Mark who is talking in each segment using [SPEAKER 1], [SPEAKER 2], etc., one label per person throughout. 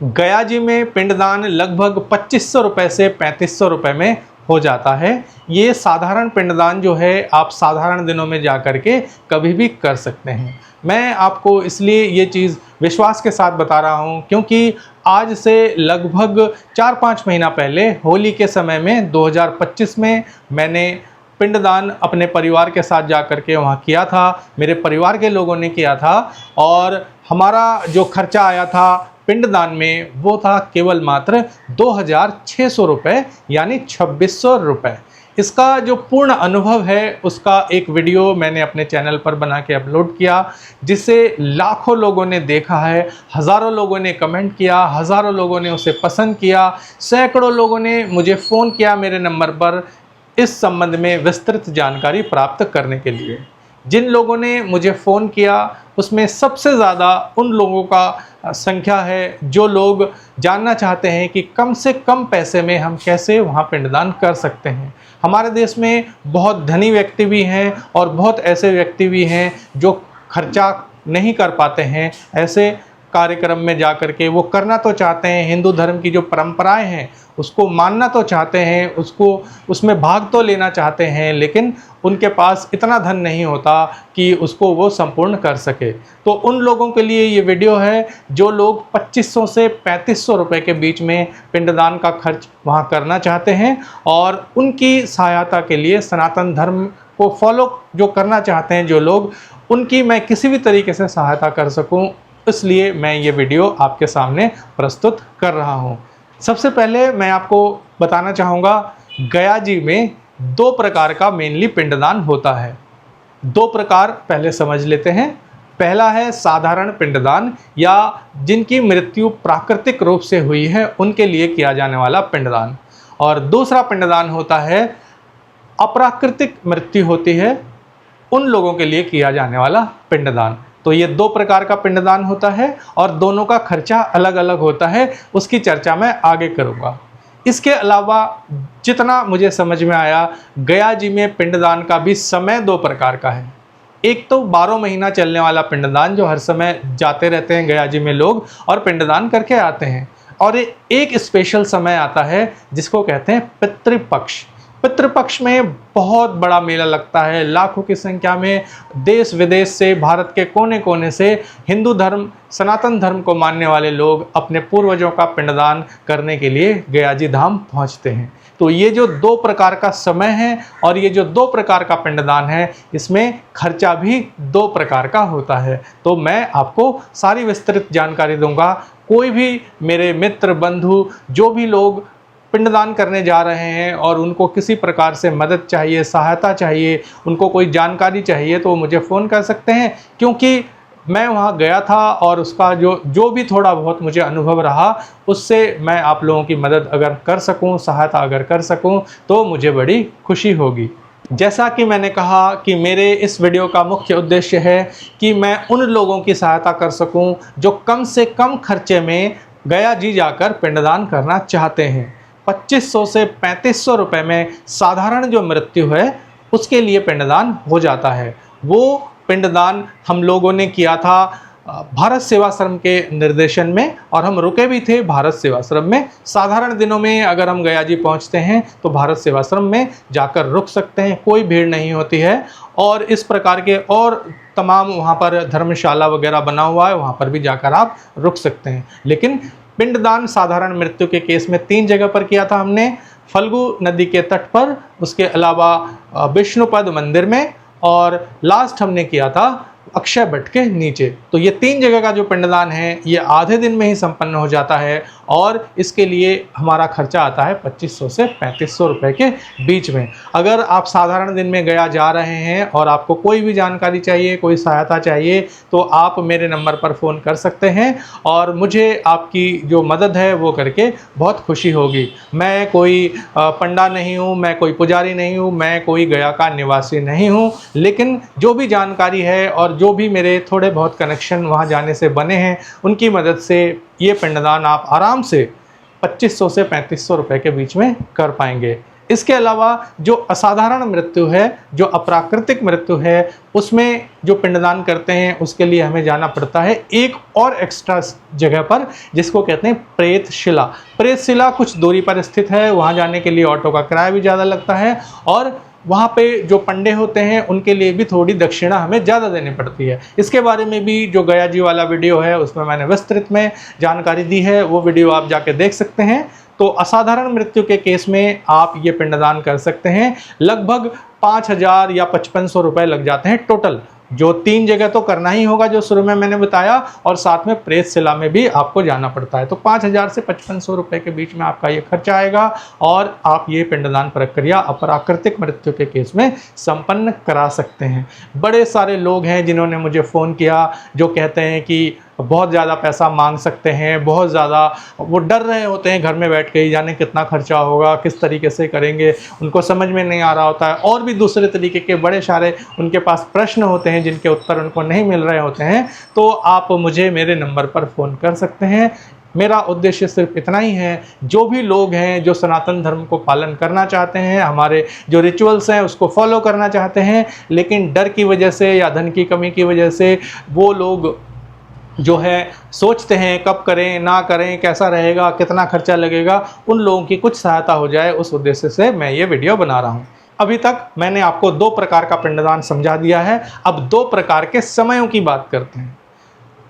[SPEAKER 1] गया जी में पिंडदान लगभग 2500 रुपये से 3500 रुपये में हो जाता है। ये साधारण पिंडदान जो है आप साधारण दिनों में जा कर के कभी भी कर सकते हैं। मैं आपको इसलिए ये चीज़ विश्वास के साथ बता रहा हूँ क्योंकि आज से लगभग 4-5 महीना पहले होली के समय में 2025 में मैंने पिंडदान अपने परिवार के साथ जा कर के वहाँ किया था। मेरे परिवार के लोगों ने किया था और हमारा जो खर्चा आया था पिंडदान में वो था केवल मात्र 2600 रुपये यानी 2600 रुपये। इसका जो पूर्ण अनुभव है उसका एक वीडियो मैंने अपने चैनल पर बना के अपलोड किया, जिसे लाखों लोगों ने देखा है, हज़ारों लोगों ने कमेंट किया, हज़ारों लोगों ने उसे पसंद किया, सैकड़ों लोगों ने मुझे फ़ोन किया मेरे नंबर पर इस संबंध में विस्तृत जानकारी प्राप्त करने के लिए। जिन लोगों ने मुझे फ़ोन किया उसमें सबसे ज़्यादा उन लोगों का संख्या है जो लोग जानना चाहते हैं कि कम से कम पैसे में हम कैसे वहाँ पिंडदान कर सकते हैं। हमारे देश में बहुत धनी व्यक्ति भी हैं और बहुत ऐसे व्यक्ति भी हैं जो खर्चा नहीं कर पाते हैं। ऐसे कार्यक्रम में जा कर के वो करना तो चाहते हैं, हिंदू धर्म की जो परंपराएं हैं उसको मानना तो चाहते हैं, उसमें भाग तो लेना चाहते हैं, लेकिन उनके पास इतना धन नहीं होता कि उसको वो संपूर्ण कर सके। तो उन लोगों के लिए ये वीडियो है जो लोग 2500 से 3500 रुपये के बीच में पिंडदान का खर्च वहाँ करना चाहते हैं और उनकी सहायता के लिए सनातन धर्म को फॉलो जो करना चाहते हैं जो लोग, उनकी मैं किसी भी तरीके से सहायता कर सकूँ, इसलिए मैं ये वीडियो आपके सामने प्रस्तुत कर रहा हूँ। सबसे पहले मैं आपको बताना चाहूँगा, गया जी में 2 प्रकार का मेनली पिंडदान होता है। 2 प्रकार पहले समझ लेते हैं। पहला है साधारण पिंडदान या जिनकी मृत्यु प्राकृतिक रूप से हुई है उनके लिए किया जाने वाला पिंडदान, और दूसरा पिंडदान होता है अप्राकृतिक मृत्यु होती है उन लोगों के लिए किया जाने वाला पिंडदान। तो ये 2 प्रकार का पिंडदान होता है और दोनों का खर्चा अलग अलग होता है, उसकी चर्चा मैं आगे करूँगा। इसके अलावा जितना मुझे समझ में आया, गया जी में पिंडदान का भी समय 2 प्रकार का है। एक तो 12 महीना चलने वाला पिंडदान जो हर समय जाते रहते हैं गया जी में लोग और पिंडदान करके आते हैं, और एक स्पेशल समय आता है जिसको कहते हैं पितृपक्ष। पितृपक्ष में बहुत बड़ा मेला लगता है, लाखों की संख्या में देश विदेश से, भारत के कोने कोने से हिंदू धर्म सनातन धर्म को मानने वाले लोग अपने पूर्वजों का पिंडदान करने के लिए गया जी धाम पहुंचते हैं। तो ये जो 2 प्रकार का समय है और ये जो 2 प्रकार का पिंडदान है, इसमें खर्चा भी 2 प्रकार का होता है। तो मैं आपको सारी विस्तृत जानकारी दूंगा। कोई भी मेरे मित्र बंधु जो भी लोग पिंडदान करने जा रहे हैं और उनको किसी प्रकार से मदद चाहिए, सहायता चाहिए, उनको कोई जानकारी चाहिए, तो मुझे फ़ोन कर सकते हैं, क्योंकि मैं वहाँ गया था और उसका जो भी थोड़ा बहुत मुझे अनुभव रहा उससे मैं आप लोगों की मदद अगर कर सकूँ, सहायता अगर कर सकूँ तो मुझे बड़ी खुशी होगी। जैसा कि मैंने कहा कि मेरे इस वीडियो का मुख्य उद्देश्य है कि मैं उन लोगों की सहायता कर सकूं जो कम से कम खर्चे में गया जी जाकर पिंडदान करना चाहते हैं। 2500 से 3500 रुपये में साधारण जो मृत्यु है उसके लिए पिंडदान हो जाता है। वो पिंडदान हम लोगों ने किया था भारत सेवाश्रम के निर्देशन में, और हम रुके भी थे भारत सेवाश्रम में। साधारण दिनों में अगर हम गया जी पहुंचते हैं तो भारत सेवाश्रम में जाकर रुक सकते हैं, कोई भीड़ नहीं होती है। और इस प्रकार के और तमाम वहाँ पर धर्मशाला वगैरह बना हुआ है, वहाँ पर भी जाकर आप रुक सकते हैं। लेकिन पिंडदान साधारण मृत्यु के केस में 3 जगह पर किया था हमने, फल्गु नदी के तट पर, उसके अलावा विष्णुपद मंदिर में, और लास्ट हमने किया था अक्षय वट के नीचे। तो ये 3 जगह का जो पिंडदान है ये आधे दिन में ही संपन्न हो जाता है और इसके लिए हमारा खर्चा आता है 2500 से 3500 रुपये के बीच में। अगर आप साधारण दिन में गया जा रहे हैं और आपको कोई भी जानकारी चाहिए, कोई सहायता चाहिए, तो आप मेरे नंबर पर फ़ोन कर सकते हैं और मुझे आपकी जो मदद है वो करके बहुत खुशी होगी। मैं कोई पंडा नहीं हूँ, मैं कोई पुजारी नहीं हूँ, मैं कोई गया का निवासी नहीं हूँ, लेकिन जो भी जानकारी है और जो भी मेरे थोड़े बहुत कनेक्शन वहाँ जाने से बने हैं उनकी मदद से ये पिंडदान आप आराम से 2500 से 3500 रुपये के बीच में कर पाएंगे। इसके अलावा जो असाधारण मृत्यु है, जो अप्राकृतिक मृत्यु है, उसमें जो पिंडदान करते हैं उसके लिए हमें जाना पड़ता है एक और एक्स्ट्रा जगह पर, जिसको कहते हैं प्रेतशिला। प्रेतशिला कुछ दूरी पर स्थित है, वहाँ जाने के लिए ऑटो का किराया भी ज़्यादा लगता है और वहाँ पे जो पंडे होते हैं उनके लिए भी थोड़ी दक्षिणा हमें ज़्यादा देनी पड़ती है। इसके बारे में भी जो गया जी वाला वीडियो है उसमें मैंने विस्तृत में जानकारी दी है, वो वीडियो आप जाके देख सकते हैं। तो असाधारण मृत्यु के केस में आप ये पिंडदान कर सकते हैं। लगभग 5,000 या 5,500 रुपये लग जाते हैं टोटल, जो 3 जगह तो करना ही होगा जो शुरू में मैंने बताया, और साथ में प्रेतशिला में भी आपको जाना पड़ता है। तो 5,000 से 5,500 रुपये के बीच में आपका ये खर्चा आएगा और आप ये पिंडदान प्रक्रिया अप्राकृतिक मृत्यु के केस में संपन्न करा सकते हैं। बड़े सारे लोग हैं जिन्होंने मुझे फ़ोन किया जो कहते हैं कि बहुत ज़्यादा पैसा मांग सकते हैं, बहुत ज़्यादा वो डर रहे होते हैं घर में बैठ के ही, जाने कितना खर्चा होगा, किस तरीके से करेंगे, उनको समझ में नहीं आ रहा होता है। और भी दूसरे तरीके के बड़े सारे उनके पास प्रश्न होते हैं जिनके उत्तर उनको नहीं मिल रहे होते हैं। तो आप मुझे मेरे नंबर पर फ़ोन कर सकते हैं। मेरा उद्देश्य सिर्फ इतना ही है, जो भी लोग हैं जो सनातन धर्म को पालन करना चाहते हैं, हमारे जो रिचुअल्स हैं उसको फॉलो करना चाहते हैं, लेकिन डर की वजह से या धन की कमी की वजह से वो लोग जो है सोचते हैं कब करें ना करें, कैसा रहेगा, कितना खर्चा लगेगा, उन लोगों की कुछ सहायता हो जाए, उस उद्देश्य से मैं ये वीडियो बना रहा हूँ। अभी तक मैंने आपको 2 प्रकार का पिंडदान समझा दिया है। अब 2 प्रकार के समयों की बात करते हैं।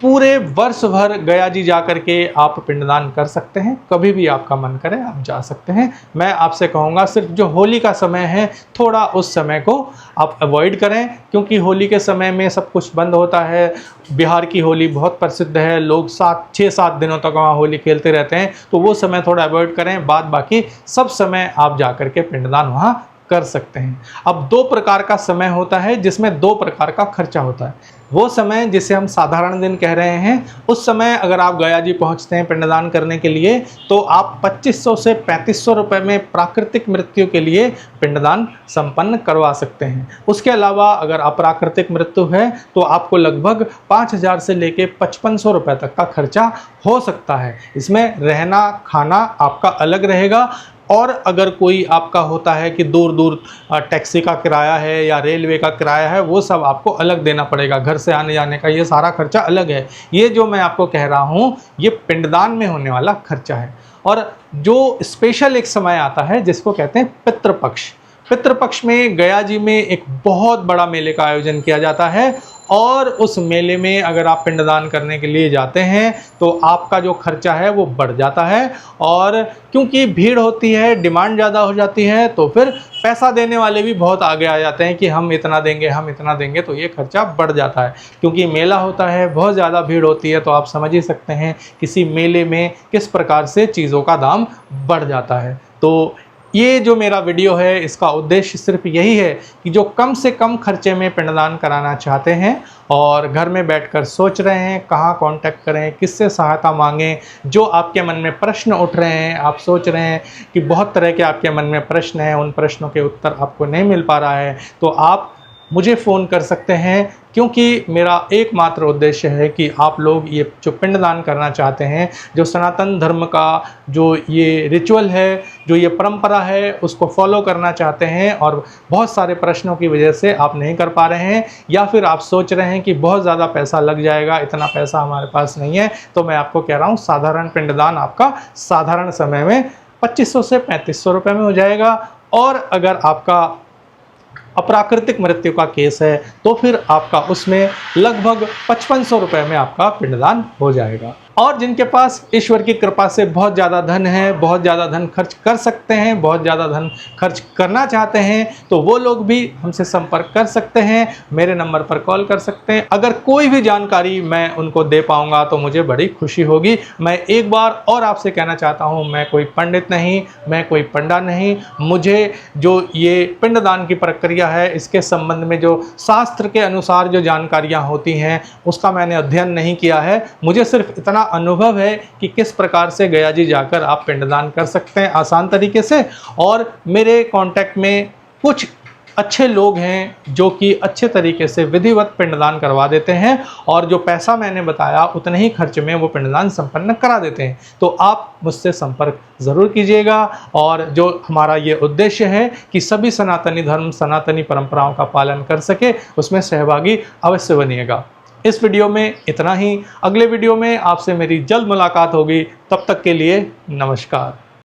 [SPEAKER 1] पूरे वर्ष भर गया जी जा कर के आप पिंडदान कर सकते हैं, कभी भी आपका मन करे आप जा सकते हैं। मैं आपसे कहूँगा सिर्फ जो होली का समय है थोड़ा उस समय को आप अवॉइड करें, क्योंकि होली के समय में सब कुछ बंद होता है। बिहार की होली बहुत प्रसिद्ध है, लोग 6-7 दिनों तक वहाँ होली खेलते रहते हैं, तो वो समय थोड़ा अवॉइड करें। बाद बाकी सब समय आप जा कर के पिंडदान वहाँ कर सकते हैं। अब 2 प्रकार का समय होता है जिसमें 2 प्रकार का खर्चा होता है। वो समय जिसे हम साधारण दिन कह रहे हैं, उस समय अगर आप गया जी पहुंचते हैं पिंडदान करने के लिए तो आप 2,500 से 3,500 रुपये में प्राकृतिक मृत्यु के लिए पिंडदान संपन्न करवा सकते हैं। उसके अलावा अगर अप्राकृतिक मृत्यु है तो आपको लगभग 5,000 से लेके 5,500 रुपये तक का खर्चा हो सकता है। इसमें रहना खाना आपका अलग रहेगा, और अगर कोई आपका होता है कि दूर दूर टैक्सी का किराया है या रेलवे का किराया है, वो सब आपको अलग देना पड़ेगा। घर से आने जाने का ये सारा खर्चा अलग है। ये जो मैं आपको कह रहा हूँ ये पिंडदान में होने वाला खर्चा है। और जो स्पेशल एक समय आता है जिसको कहते हैं पितृपक्ष। पितृपक्ष में गया जी में एक बहुत बड़ा मेले का आयोजन किया जाता है, और उस मेले में अगर आप पिंडदान करने के लिए जाते हैं तो आपका जो खर्चा है वो बढ़ जाता है। और क्योंकि भीड़ होती है, डिमांड ज़्यादा हो जाती है, तो फिर पैसा देने वाले भी बहुत आगे आ जाते हैं कि हम इतना देंगे, हम इतना देंगे, तो ये खर्चा बढ़ जाता है। क्योंकि मेला होता है, बहुत ज़्यादा भीड़ होती है, तो आप समझ ही सकते हैं किसी मेले में किस प्रकार से चीज़ों का दाम बढ़ जाता है। तो ये जो मेरा वीडियो है इसका उद्देश्य सिर्फ यही है कि जो कम से कम खर्चे में पिंडदान कराना चाहते हैं और घर में बैठकर सोच रहे हैं कहाँ कांटेक्ट करें, किससे सहायता मांगें, जो आपके मन में प्रश्न उठ रहे हैं, आप सोच रहे हैं कि बहुत तरह के आपके मन में प्रश्न हैं, उन प्रश्नों के उत्तर आपको नहीं मिल पा रहा है, तो आप मुझे फ़ोन कर सकते हैं। क्योंकि मेरा एकमात्र उद्देश्य है कि आप लोग ये जो पिंडदान करना चाहते हैं, जो सनातन धर्म का जो ये रिचुअल है, जो ये परंपरा है, उसको फॉलो करना चाहते हैं और बहुत सारे प्रश्नों की वजह से आप नहीं कर पा रहे हैं, या फिर आप सोच रहे हैं कि बहुत ज़्यादा पैसा लग जाएगा, इतना पैसा हमारे पास नहीं है, तो मैं आपको कह रहा हूँ साधारण पिंडदान आपका साधारण समय में 2,500 से 3,500 रुपये में हो जाएगा। और अगर आपका अप्राकृतिक मृत्यु का केस है तो फिर आपका उसमें लगभग 5,500 रुपये में आपका पिंडदान हो जाएगा। और जिनके पास ईश्वर की कृपा से बहुत ज़्यादा धन है, बहुत ज़्यादा धन खर्च कर सकते हैं, बहुत ज़्यादा धन खर्च करना चाहते हैं, तो वो लोग भी हमसे संपर्क कर सकते हैं, मेरे नंबर पर कॉल कर सकते हैं। अगर कोई भी जानकारी मैं उनको दे पाऊँगा तो मुझे बड़ी खुशी होगी। मैं एक बार और आपसे कहना चाहता हूँ, मैं कोई पंडित नहीं, मैं कोई पंडा नहीं। मुझे जो ये पिंडदान की प्रक्रिया है इसके संबंध में जो शास्त्र के अनुसार जो जानकारियाँ होती हैं उसका मैंने अध्ययन नहीं किया है। मुझे सिर्फ इतना अनुभव है कि किस प्रकार से गया जी जाकर आप पिंडदान कर सकते हैं आसान तरीके से। और मेरे कांटेक्ट में कुछ अच्छे लोग हैं जो कि अच्छे तरीके से विधिवत पिंडदान करवा देते हैं और जो पैसा मैंने बताया उतने ही खर्च में वो पिंडदान संपन्न करा देते हैं। तो आप मुझसे संपर्क ज़रूर कीजिएगा और जो हमारा ये उद्देश्य है कि सभी सनातनी धर्म, सनातनी परंपराओं का पालन कर सके, उसमें सहभागी अवश्य बनिएगा। इस वीडियो में इतना ही। अगले वीडियो में आपसे मेरी जल्द मुलाकात होगी। तब तक के लिए नमस्कार।